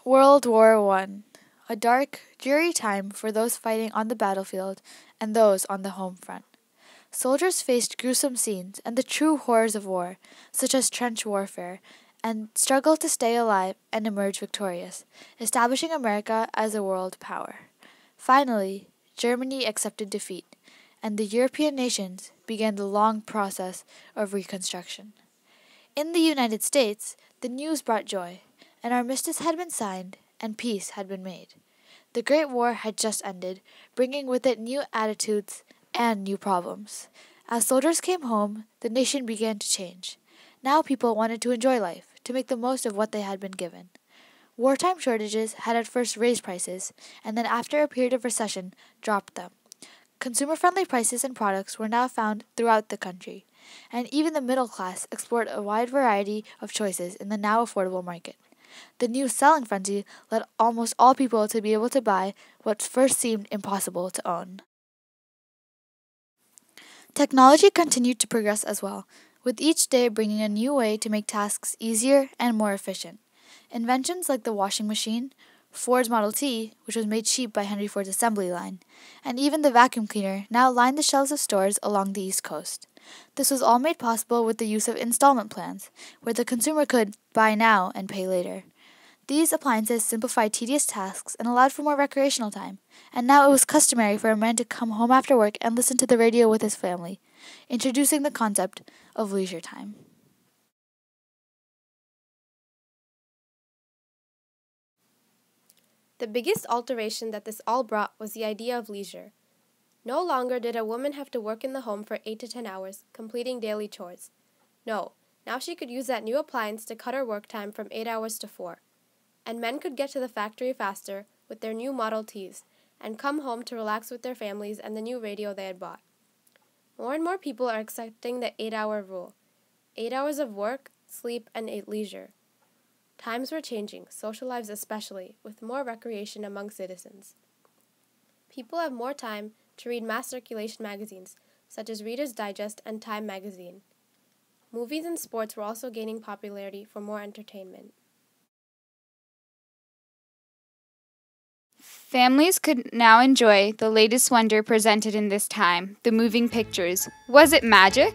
World War I, a dark, dreary time for those fighting on the battlefield and those on the home front. Soldiers faced gruesome scenes and the true horrors of war, such as trench warfare, and struggled to stay alive and emerge victorious, establishing America as a world power. Finally, Germany accepted defeat, and the European nations began the long process of reconstruction. In the United States, the news brought joy. An armistice had been signed, and peace had been made. The Great War had just ended, bringing with it new attitudes and new problems. As soldiers came home, the nation began to change. Now people wanted to enjoy life, to make the most of what they had been given. Wartime shortages had at first raised prices, and then after a period of recession, dropped them. Consumer-friendly prices and products were now found throughout the country, and even the middle class explored a wide variety of choices in the now affordable market. The new selling frenzy led almost all people to be able to buy what first seemed impossible to own. Technology continued to progress as well, with each day bringing a new way to make tasks easier and more efficient. Inventions like the washing machine, Ford's Model T, which was made cheap by Henry Ford's assembly line, and even the vacuum cleaner now lined the shelves of stores along the East Coast. This was all made possible with the use of installment plans, where the consumer could buy now and pay later. These appliances simplified tedious tasks and allowed for more recreational time, and now it was customary for a man to come home after work and listen to the radio with his family, introducing the concept of leisure time. The biggest alteration that this all brought was the idea of leisure. No longer did a woman have to work in the home for 8 to 10 hours, completing daily chores. No, now she could use that new appliance to cut her work time from 8 hours to 4. And men could get to the factory faster with their new Model Ts and come home to relax with their families and the new radio they had bought. More and more people are accepting the 8-hour rule. 8 hours of work, sleep, and leisure. Times were changing, social lives especially, with more recreation among citizens. People have more time to read mass circulation magazines, such as Reader's Digest and Time magazine. Movies and sports were also gaining popularity for more entertainment. Families could now enjoy the latest wonder presented in this time, the moving pictures. Was it magic?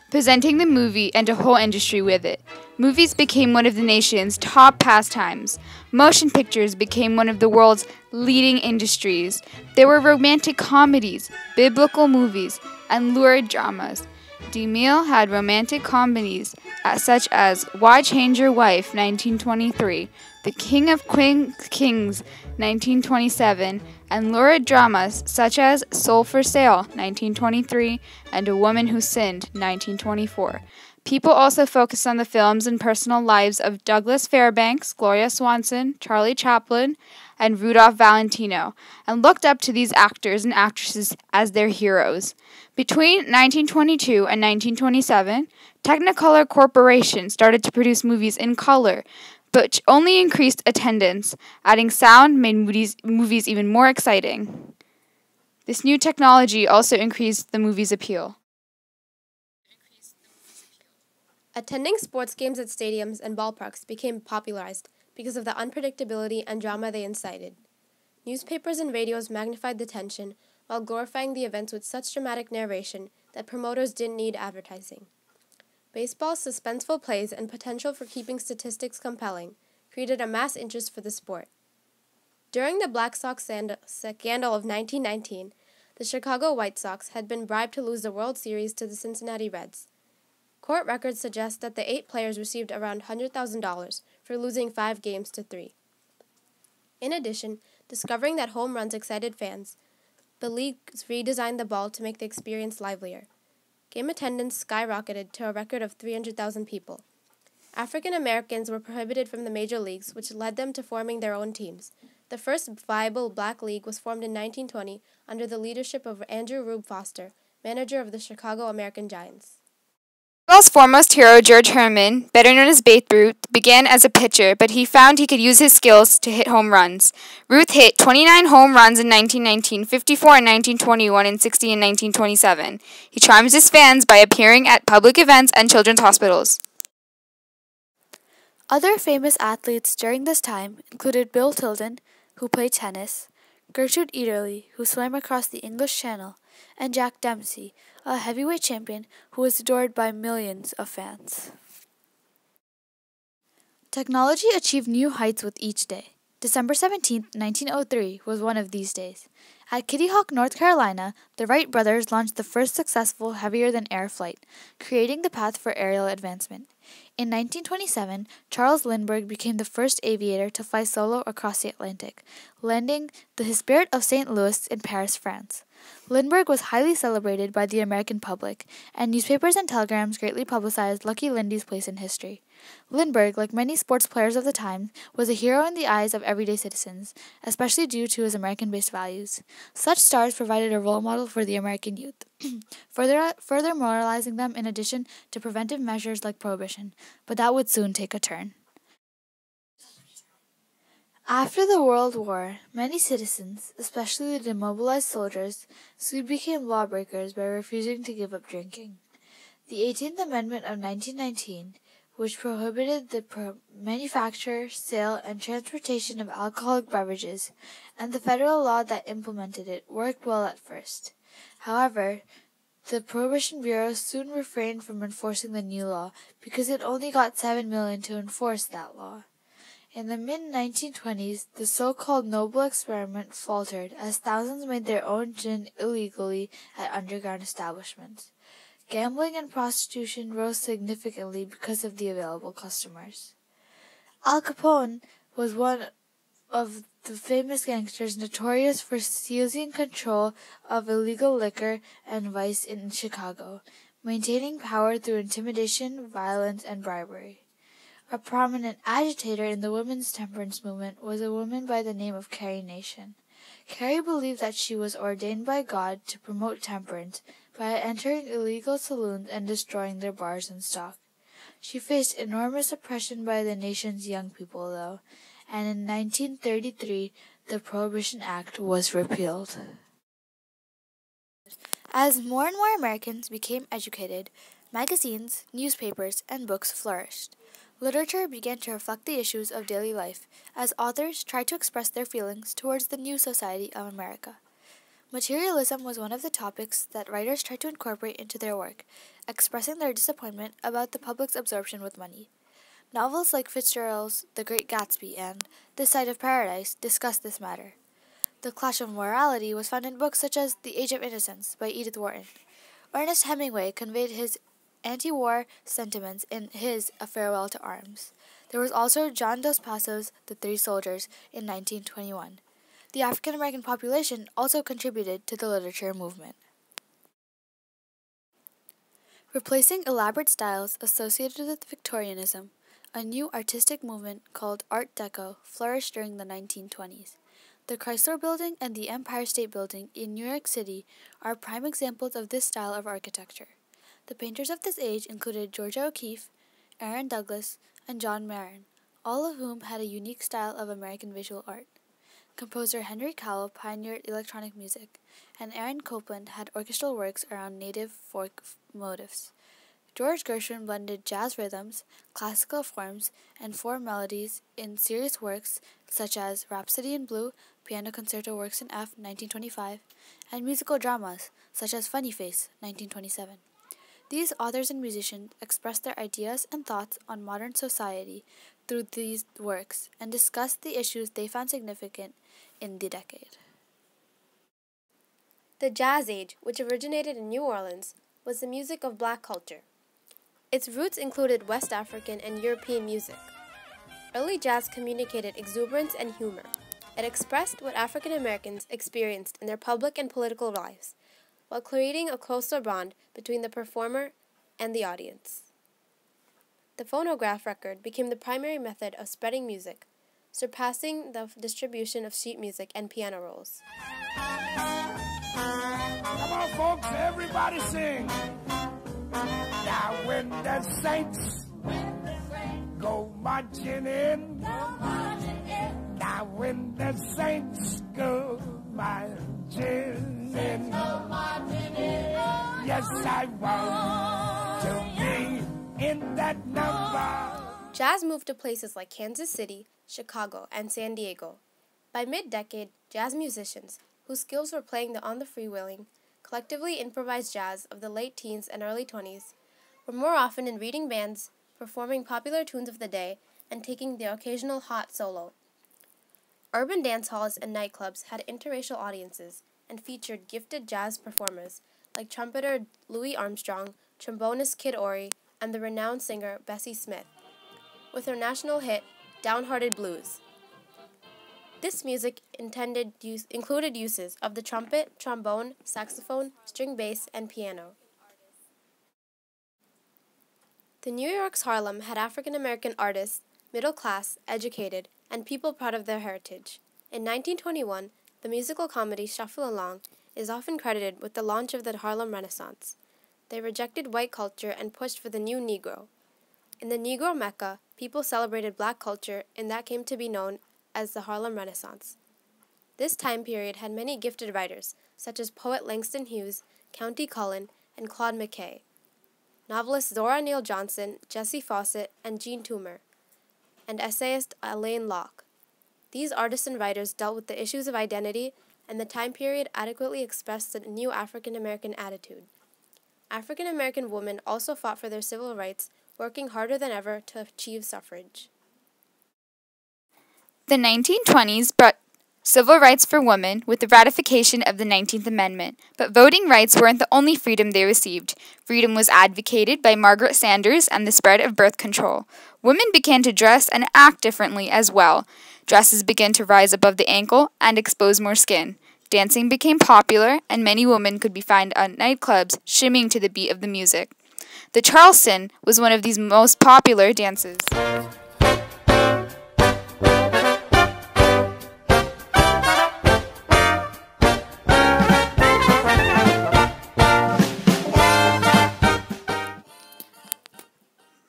Presenting the movie and a whole industry with it. Movies became one of the nation's top pastimes. Motion pictures became one of the world's leading industries. There were romantic comedies, biblical movies, and lurid dramas. DeMille had romantic comedies such as Why Change Your Wife, 1923, The King of Kings, 1927, and lurid dramas such as Soul for Sale, 1923, and A Woman Who Sinned, 1924. People also focused on the films and personal lives of Douglas Fairbanks, Gloria Swanson, Charlie Chaplin, and Rudolph Valentino, and looked up to these actors and actresses as their heroes. Between 1922 and 1927, Technicolor Corporation started to produce movies in color, but only increased attendance. Adding sound made movies even more exciting. This new technology also increased the movie's appeal. Attending sports games at stadiums and ballparks became popularized because of the unpredictability and drama they incited. Newspapers and radios magnified the tension while glorifying the events with such dramatic narration that promoters didn't need advertising. Baseball's suspenseful plays and potential for keeping statistics compelling created a mass interest for the sport. During the Black Sox scandal of 1919, the Chicago White Sox had been bribed to lose the World Series to the Cincinnati Reds. Court records suggest that the 8 players received around $100,000 for losing 5 games to 3. In addition, discovering that home runs excited fans, the league redesigned the ball to make the experience livelier. Game attendance skyrocketed to a record of 300,000 people. African Americans were prohibited from the major leagues, which led them to forming their own teams. The first viable black league was formed in 1920 under the leadership of Andrew Rube Foster, manager of the Chicago American Giants. Baseball's foremost hero, George Herman, better known as Babe Ruth, began as a pitcher, but he found he could use his skills to hit home runs. Ruth hit 29 home runs in 1919, 54 in 1921, and 60 in 1927. He charms his fans by appearing at public events and children's hospitals. Other famous athletes during this time included Bill Tilden, who played tennis, Gertrude Ederle, who swam across the English Channel, and Jack Dempsey, a heavyweight champion who was adored by millions of fans. Technology achieved new heights with each day. December 17, 1903 was one of these days. At Kitty Hawk, North Carolina, the Wright brothers launched the first successful heavier-than-air flight, creating the path for aerial advancement. In 1927, Charles Lindbergh became the first aviator to fly solo across the Atlantic, landing the Spirit of St. Louis in Paris, France. Lindbergh was highly celebrated by the American public, and newspapers and telegrams greatly publicized Lucky Lindy's place in history. Lindbergh, like many sports players of the time, was a hero in the eyes of everyday citizens, especially due to his American-based values. Such stars provided a role model for the American youth, further moralizing them in addition to preventive measures like prohibition, but that would soon take a turn. After the World War, many citizens, especially the demobilized soldiers, soon became lawbreakers by refusing to give up drinking. The 18th Amendment of 1919, which prohibited the manufacture, sale, and transportation of alcoholic beverages, and the federal law that implemented it worked well at first. However, the Prohibition Bureau soon refrained from enforcing the new law because it only got $7 million to enforce that law. In the mid-1920s, the so-called Noble Experiment faltered as thousands made their own gin illegally at underground establishments. Gambling and prostitution rose significantly because of the available customers. Al Capone was one of the famous gangsters notorious for seizing control of illegal liquor and vice in Chicago, maintaining power through intimidation, violence, and bribery. A prominent agitator in the women's temperance movement was a woman by the name of Carrie Nation. Carrie believed that she was ordained by God to promote temperance by entering illegal saloons and destroying their bars and stock. She faced enormous oppression by the nation's young people, though, and in 1933 the Prohibition Act was repealed. As more and more Americans became educated, magazines, newspapers, and books flourished. Literature began to reflect the issues of daily life as authors tried to express their feelings towards the new society of America. Materialism was one of the topics that writers tried to incorporate into their work, expressing their disappointment about the public's absorption with money. Novels like Fitzgerald's The Great Gatsby and This Side of Paradise discussed this matter. The clash of morality was found in books such as The Age of Innocence by Edith Wharton. Ernest Hemingway conveyed his anti-war sentiments in his A Farewell to Arms. There was also John Dos Passos' The Three Soldiers in 1921. The African-American population also contributed to the literature movement. Replacing elaborate styles associated with Victorianism, a new artistic movement called Art Deco flourished during the 1920s. The Chrysler Building and the Empire State Building in New York City are prime examples of this style of architecture. The painters of this age included Georgia O'Keeffe, Aaron Douglas, and John Marin, all of whom had a unique style of American visual art. Composer Henry Cowell pioneered electronic music, and Aaron Copland had orchestral works around native folk motifs. George Gershwin blended jazz rhythms, classical forms, and form melodies in serious works such as Rhapsody in Blue, Piano Concerto Works in F, 1925, and musical dramas such as Funny Face, 1927. These authors and musicians expressed their ideas and thoughts on modern society through these works and discussed the issues they found significant in the decade. The Jazz Age, which originated in New Orleans, was the music of black culture. Its roots included West African and European music. Early jazz communicated exuberance and humor. It expressed what African Americans experienced in their public and political lives, while creating a closer bond between the performer and the audience. The phonograph record became the primary method of spreading music, surpassing the distribution of sheet music and piano rolls. Come on, folks, everybody sing. Now when the saints go marching in, now when the saints go marching in, yes, I want to be in that number. Jazz moved to places like Kansas City, Chicago, and San Diego. By mid-decade, jazz musicians, whose skills were playing on the freewheeling, collectively improvised jazz of the late teens and early 20s, were more often in reading bands, performing popular tunes of the day, and taking the occasional hot solo. Urban dance halls and nightclubs had interracial audiences and featured gifted jazz performers like trumpeter Louis Armstrong, trombonist Kid Ory, and the renowned singer Bessie Smith, with her national hit, Downhearted Blues. This music included uses of the trumpet, trombone, saxophone, string bass, and piano. The New York's Harlem had African American artists, middle class, educated, and people proud of their heritage. In 1921, the musical comedy Shuffle Along is often credited with the launch of the Harlem Renaissance. They rejected white culture and pushed for the new Negro. In the Negro Mecca, people celebrated black culture in that came to be known as the Harlem Renaissance. This time period had many gifted writers, such as poet Langston Hughes, Countee Cullen, and Claude McKay, novelists Zora Neale Johnson, Jessie Fawcett, and Jean Toomer, and essayist Alain Locke. These artists and writers dealt with the issues of identity, and the time period adequately expressed a new African American attitude. African American women also fought for their civil rights, working harder than ever to achieve suffrage. The 1920s brought civil rights for women with the ratification of the 19th Amendment, but voting rights weren't the only freedom they received. Freedom was advocated by Margaret Sanders and the spread of birth control. Women began to dress and act differently as well. Dresses began to rise above the ankle and expose more skin. Dancing became popular, and many women could be found at nightclubs shimmying to the beat of the music. The Charleston was one of these most popular dances.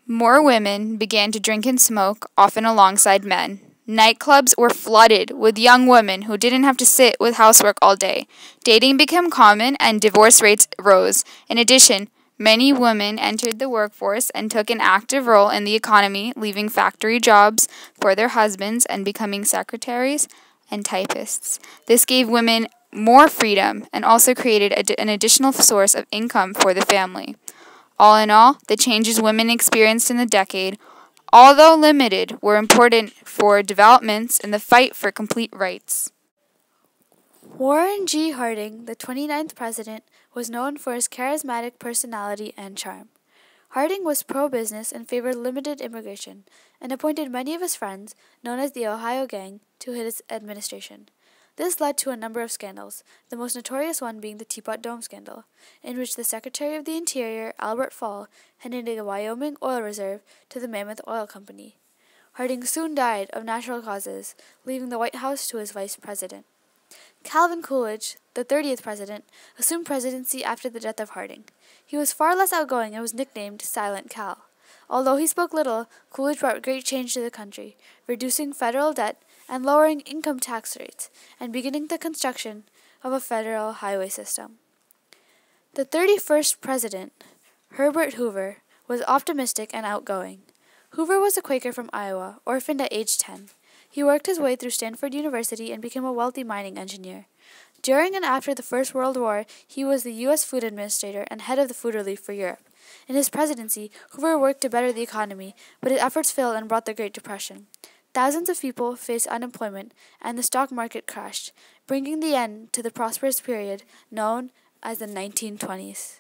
More women began to drink and smoke, often alongside men. Nightclubs were flooded with young women who didn't have to sit with housework all day. Dating became common and divorce rates rose. In addition, many women entered the workforce and took an active role in the economy, leaving factory jobs for their husbands and becoming secretaries and typists. This gave women more freedom and also created an additional source of income for the family. All in all, the changes women experienced in the decade, although limited, were important for developments in the fight for complete rights. Warren G. Harding, the 29th president, was known for his charismatic personality and charm. Harding was pro-business and favored limited immigration, and appointed many of his friends, known as the Ohio Gang, to his administration. This led to a number of scandals, the most notorious one being the Teapot Dome scandal, in which the Secretary of the Interior, Albert Fall, handed a Wyoming oil reserve to the Mammoth Oil Company. Harding soon died of natural causes, leaving the White House to his vice president. Calvin Coolidge, the 30th president, assumed presidency after the death of Harding. He was far less outgoing and was nicknamed Silent Cal. Although he spoke little, Coolidge brought great change to the country, reducing federal debt and lowering income tax rates, and beginning the construction of a federal highway system. The 31st president, Herbert Hoover, was optimistic and outgoing. Hoover was a Quaker from Iowa, orphaned at age 10. He worked his way through Stanford University and became a wealthy mining engineer. During and after the First World War, he was the U.S. Food Administrator and head of the Food Relief for Europe. In his presidency, Hoover worked to better the economy, but his efforts failed and brought the Great Depression. Thousands of people faced unemployment, and the stock market crashed, bringing the end to the prosperous period known as the 1920s.